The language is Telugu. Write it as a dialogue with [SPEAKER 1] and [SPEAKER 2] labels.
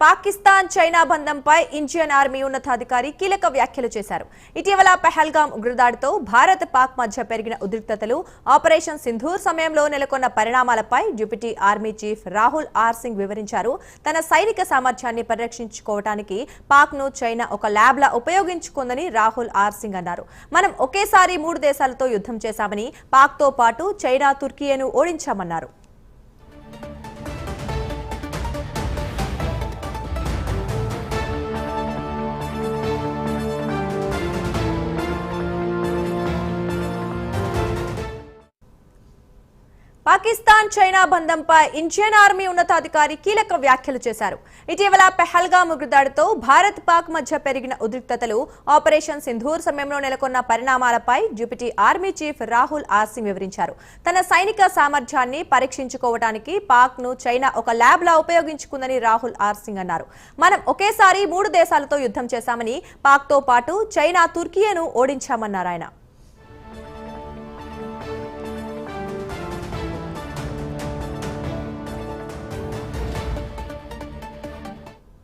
[SPEAKER 1] పాకిస్తాన్ చైనా బంధంపై ఇండియన్ ఆర్మీ ఉన్నతాధికారి కీలక వ్యాఖ్యలు చేశారు. ఇటీవల పహల్గామ్ ఉగ్రదాడితో భారత్ పాక్ మధ్య పెరిగిన ఉద్రిక్తతలు, ఆపరేషన్ సింధూర్ సమయంలో నెలకొన్న పరిణామాలపై deputy army chief Rahul R Singh వివరించారు. తన సైనిక సామర్థ్యాన్ని పరిరక్షించుకోవడానికి పాక్ ను చైనా ఒక ల్యాబ్ లా ఉపయోగించుకుందని రాహుల్ ఆర్ సింగ్ అన్నారు. మనం ఒకేసారి 3 దేశాలతో యుద్ధం చేశామని, పాక్ తో పాటు చైనా, తుర్కీయను ఓడించామన్నారు. పాకిస్తాన్ చైనా బంధంపై ఇండియన్ ఆర్మీ ఉన్నతాధికారి కీలక వ్యాఖ్యలు చేశారు. ఇటీవల పహల్గామ్ ఉగ్రదాడితో భారత్ పాక్ మధ్య పెరిగిన ఉద్రిక్తతలు, ఆపరేషన్ సింధూర్ సమయంలో నెలకొన్న పరిణామాలపై deputy army chief Rahul R Singh వివరించారు. తన సైనిక సామర్థ్యాన్ని పరీక్షించుకోవడానికి పాక్ ను చైనా ఒక ల్యాబ్ లా ఉపయోగించుకుందని రాహుల్ ఆర్ సింగ్ అన్నారు. మనం ఒకేసారి 3 దేశాలతో యుద్ధం చేశామని, పాక్ తో పాటు చైనా, తుర్కీయను ఓడించామన్నారు ఆయన.